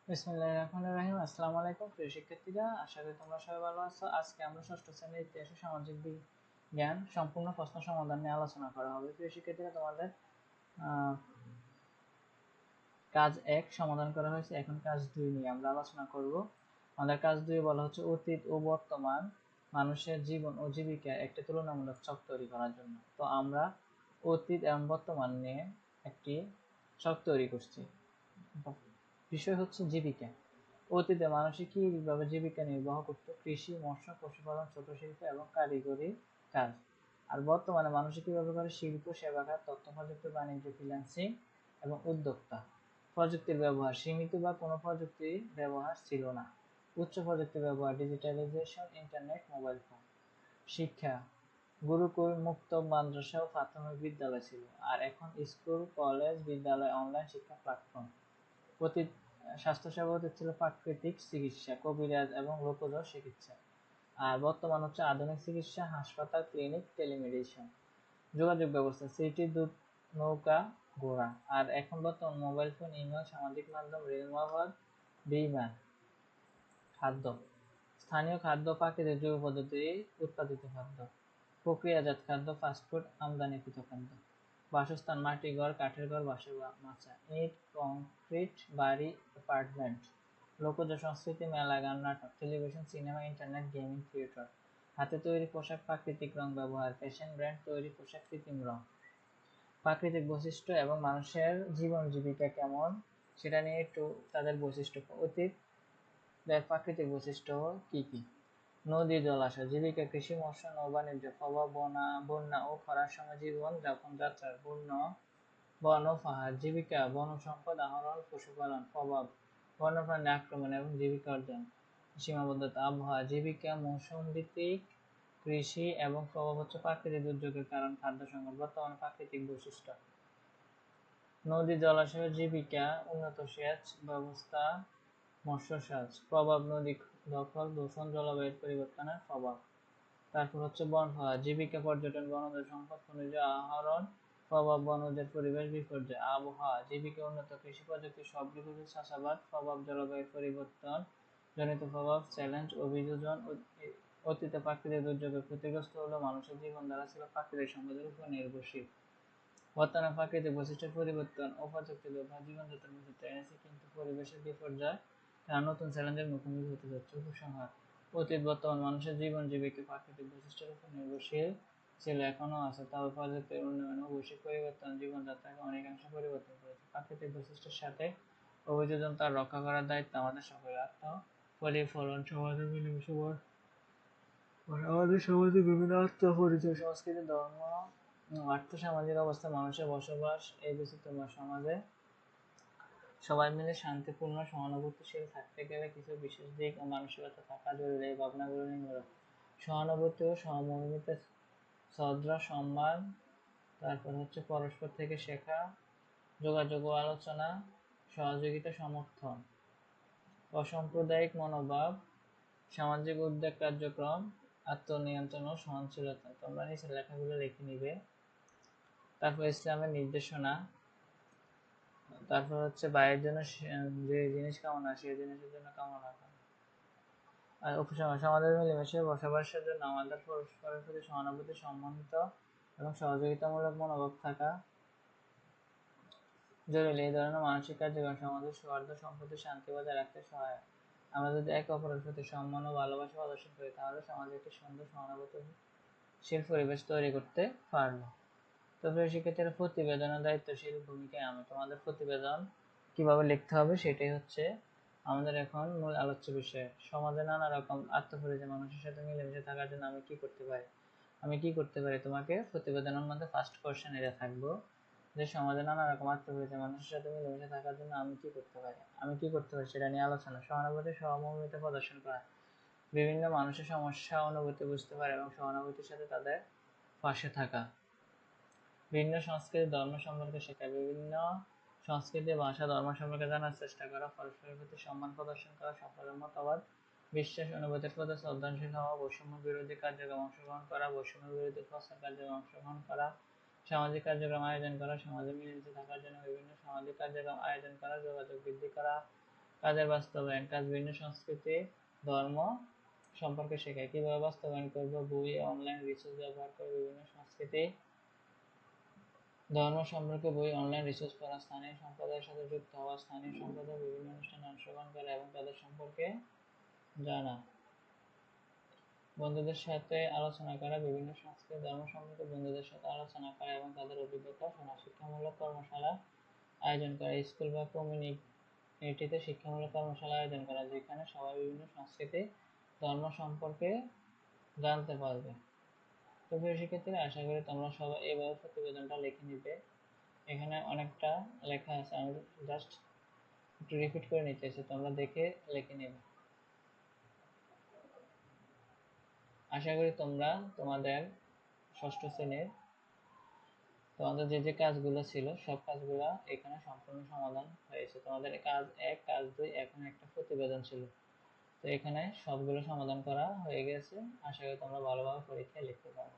বিসমিল্লাহির রহমানির রহিম। আসসালামু আলাইকুম প্রিয় শিক্ষার্থীরা, আশা করি তোমরা সবাই ভালো আছো। আজকে আমরা ষষ্ঠ শ্রেণীর ইতিহাস ও সামাজিক বিজ্ঞান সম্পূর্ণ প্রশ্ন সমাধান নিয়ে আলোচনা করা হবে। প্রিয় শিক্ষার্থীরা, তোমাদের কাজ 1 সমাধান করা হয়েছে, এখন কাজ 2 নিয়ে আমরা আলোচনা করব। আমাদের কাজ 2 বলা হচ্ছে অতীত ও বর্তমান মানুষের জীবন ও জীবিকা একটি তুলনামূলক ছক তৈরি করার জন্য। তো আমরা অতীত এবং বর্তমান নিয়ে একটি ছক তৈরি করছি। বিষয় হচ্ছে জীবিকা। অতীতে মানুষ কিভাবে জীবিকা নির্বাহ করত? কৃষি, মৎস্য, পশুপালন, ছোট শিল্প এবং কারিগরি কাজ। আর বর্তমানে মানুষ কিভাবে করে? শিল্প, সেবা খাত, তথ্য প্রযুক্তি, বাণিজ্য, ফ্রিল্যান্সিং এবং উদ্যোক্তা। প্রযুক্তির ব্যবহার সীমিত বা কোনো প্রযুক্তির ব্যবহার ছিল না। উচ্চ প্রযুক্তির ব্যবহার, ডিজিটালাইজেশন, ইন্টারনেট, মোবাইল ফোন। শিক্ষা, গুরুকুল, মুক্ত মাদ্রাসা ও প্রাথমিক বিদ্যালয় ছিল, আর এখন স্কুল, কলেজ, বিদ্যালয়, অনলাইন শিক্ষা প্ল্যাটফর্ম। অতীত স্বাস্থ্যসেবা অতীত ছিল প্রাকৃতিক চিকিৎসা, কবিরাজ এবং লোকজ চিকিৎসা। আর বর্তমান হচ্ছে আধুনিক চিকিৎসা, হাসপাতাল, ক্লিনিক, টেলিমেডিসিন। যোগাযোগ ব্যবস্থা সিটি, দুধ, নৌকা, ঘোড়া। আর এখন বর্তমান মোবাইল ফোন, ইমেল, সামাজিক মাধ্যম, রেলমার্ফত, বিমান। খাদ্য, স্থানীয় খাদ্য, প্রাকৃতিক জৈব পদ্ধতি উৎপাদিত খাদ্য। প্রক্রিয়াজাত খাদ্য, ফাস্টফুড, আমদানিকৃত খাদ্য। বাসস্থান, মাটির ঘর, কাঠের ঘর, বাঁশের মাচা। ইট, কংক্রিট বাড়ি, অ্যাপার্টমেন্ট। লোকজ সংস্কৃতি, মেলা, গান, নাটক। Television, cinema, internet, gaming, theatre. হাতে তৈরি পোশাক, প্রাকৃতিক রং ব্যবহার। ফ্যাশন ব্র্যান্ড তৈরি পোশাক, কৃত্রিম রং। প্রাকৃতিক বৈশিষ্ট্য এবং মানুষের জীবন জীবিকা কেমন সেটা নিয়ে একটু তাদের বৈশিষ্ট্য। অতীত প্রাকৃতিক বৈশিষ্ট্য কি কি? নদী, জলাশয়, জীবিকা, কৃষি, মৎস্য, নৌ-বাণিজ্য। প্রভাব, বন্যা ও খরার সময় জীবন যাপন যাত্রার পূর্ণ। বন ও পাহাড়, জীবিকা, বনজ সম্পদ আহরণ, পশুপালন। প্রভাব, বন্যপ্রাণী আক্রমণ এবং জীবিকা অর্জন। সীমাবদ্ধতা, আবহাওয়া, জীবিকা, মৌসুম ভিত্তিক কৃষি এবং প্রভাব হচ্ছে প্রাকৃতিক দুর্যোগের কারণ, খাদ্য সংকট। বর্তমানে প্রাকৃতিক বৈশিষ্ট্য, নদী, জলাশয়, জীবিকা, উন্নত সেচ ব্যবস্থা, মৎস্য চাষ। প্রভাব, নদী দখল, দূষণ, জলবায়ুর পরিবর্তনের প্রভাব। তারপর হচ্ছে বন পাহাড়, জীবিকা, পর্যটন, বনজ সম্পদ, খনিজ আহরণ। প্রভাব, বনজের পরিবেশ বিপর্যয়। আবহাওয়া, জীবিকা, উন্নত কৃষি প্রযুক্তি, সব ঋতুতে চাষাবাদ। প্রভাব, জলবায়ুর পরিবর্তন জনিত প্রভাব, চ্যালেঞ্জ, অভিযোজন। অতীতে প্রাকৃতিক দুর্যোগে ক্ষতিগ্রস্ত হলেও মানুষের জীবনধারা ছিল প্রাকৃতিক সম্পদের উপর নির্ভরশীল। বর্তমানে প্রাকৃতিক বৈশিষ্ট্যের পরিবর্তন ও প্রযুক্তি ব্যবহার জীবনযাত্রার বৈচিত্র্য এনেছে, কিন্তু পরিবেশের বিপর্যয় তারা নতুন চ্যালেঞ্জের মুখোমুখি হতে যাচ্ছে। উপসংহার, অতীত বর্তমান মানুষের জীবন জীবিকা প্রাকৃতিক বৈশিষ্ট্যের উপর নির্ভরশীল ছিল, এখনো আছে, তবে প্রযুক্তির উন্নয়ন ও বৈশ্বিক পরিবর্তন জীবনযাত্রাকে অনেকাংশে পরিবর্তন করেছে। প্রাকৃতিক বৈশিষ্ট্যের সাথে অভিযোজন তার রক্ষা করার দায়িত্ব আমাদের সকলের। প্রতিফলন, সমাজে মিলেমিশে আমাদের সমাজে বিভিন্ন আত্মপরিচয়, সংস্কৃতি, ধর্ম, আর্থসামাজিক অবস্থা, মানুষের বসবাস। এই বৈচিত্র্যময় সমাজে সবাই মিলে শান্তিপূর্ণ সহানুভূতিশীল থাকতে গেলে কিছু বিশেষ দিক ও মানসিকতা থাকা জরুরি। এই ভাবনাগুলো নিম্নরূপ: সহানুভূতি ও সহমর্মিতা, শ্রদ্ধা, সম্মান। তারপর হচ্ছে পরস্পর থেকে শেখা, যোগাযোগ ও আলোচনা, সহযোগিতা, সমর্থন। অসাম্প্রদায়িক মনোভাব, সামাজিক উদ্যোগ কার্যক্রম, আত্মনিয়ন্ত্রণ ও সহনশীলতা। তোমরা নিচের লেখাগুলো লিখে নিবে। তারপর ইসলামের নির্দেশনা। তারপর হচ্ছে ভাইয়ের জন্য যে জিনিস কামনা সেই জিনিসের জন্য কামনা করা। আর উপসংহার, সমাজের মিলেমিশে বসবাসের জন্য আমাদের পরস্পরের প্রতি সহানুভূতি, সম্মানিত এবং সহযোগিতামূলক মনোভাব থাকা জরুরি। এই ধরনের মানসিক কার্যক্রম সমাজের সৌহার্দ্য, সম্প্রীতি, শান্তি বজায় রাখতে সহায়ক। আমরা যদি একে অপরের প্রতি সম্মান ও ভালোবাসা প্রদর্শন করি, তাহলে সমাজে একটি সুন্দর সহানুভূতিশীল পরিবেশ তৈরি করতে পারব। তো প্রিয় শিক্ষার্থীরা, প্রতিবেদনের দায়িত্বশীল ভূমিকায় আমি। তোমাদের প্রতিবেদন কিভাবে লিখতে হবে সেটাই হচ্ছে আমাদের এখন মূল আলোচ্য বিষয়। সমাজে নানা রকম আত্মপরিচয়, মানুষের সাথে মিলেমিশে থাকার জন্য আমি কি করতে পারি? তোমাকে প্রতিবেদনের মধ্যে ফার্স্ট কোশ্চেন এটা থাকবো যে সমাজে নানা রকম আত্মপরিচয়, মানুষের সাথে মিলেমিশে থাকার জন্য আমি কি করতে পারি সেটা নিয়ে আলোচনা। সহানুভূতি, সহমর্মিতা প্রদর্শন করা, বিভিন্ন মানুষের সমস্যা অনুভূতি বুঝতে পারে এবং সহানুভূতির সাথে তাদের পাশে থাকা। ভিন্ন সংস্কৃতি, ধর্ম সম্পর্কে শেখা, বিভিন্ন সংস্কৃতি, ভাষা, ধর্ম সম্পর্কে জানার চেষ্টা করা। পরস্পরের প্রতি সম্মান প্রদর্শন করা, সকলের মতবাদ, বিশ্বাস, অনুভূতির প্রতি শ্রদ্ধাশীল হওয়া। বৈষম্য বিরোধী কার্যক্রমে অংশগ্রহণ করা, বৈষম্য বিরোধী প্রচার কার্যক্রমে অংশগ্রহণ করা। সামাজিক কার্যক্রম আয়োজন করা, সমাজে মিলেমিশে থাকার জন্য বিভিন্ন সামাজিক কার্যক্রম আয়োজন করা। যোগাযোগ বৃদ্ধি করা, কাজের বাস্তবায়ন। কাজ বিভিন্ন সংস্কৃতি, ধর্ম সম্পর্কে শেখায়। কিভাবে বাস্তবায়ন করব? বই, অনলাইন রিসোর্স ব্যবহার করে বিভিন্ন সংস্কৃতি, ধর্ম সম্পর্কে বই, অনলাইন রিসোর্স পড়া, স্থানীয় সম্প্রদায়ের সাথে যুক্ত হওয়া, স্থানীয় সম্প্রদায়ের বিভিন্ন অনুষ্ঠানে অংশগ্রহণ করা এবং তাদের সম্পর্কে জানা, বন্ধুদের সাথে আলোচনা করা, বিভিন্ন সংস্কৃতি ধর্ম সম্পর্কে বন্ধুদের সাথে আলোচনা করা এবং তাদের অভিজ্ঞতা শোনা, শিক্ষামূলক কর্মশালা আয়োজন করা, স্কুল বা কমিউনিটিতে শিক্ষামূলক কর্মশালা আয়োজন করা, যেখানে সবাই বিভিন্ন সংস্কৃতি ধর্ম সম্পর্কে জানতে পারবে। তো প্রিয় শিক্ষার্থীরা, আশা করি তোমরা সবাই এইভাবে প্রতিবেদনটা লিখে নিবে। এখানে অনেকটা লেখা আছে, আমি জাস্ট একটু রিপিট করে নিতেছি, তোমরা দেখে লিখে নেবে। আশা করি তোমরা তোমাদের ষষ্ঠ শ্রেণীর তোমাদের যে যে কাজগুলো ছিল সব কাজগুলো এখানে সম্পূর্ণ সমাধান হয়েছে। তোমাদের কাজ 1, কাজ 2, এখন একটা প্রতিবেদন ছিল। তো এখানে সবগুলো সমাধান করা হয়ে গেছে। আশা করি তোমরা ভালোভাবে পরীক্ষায় লিখতে পারবে।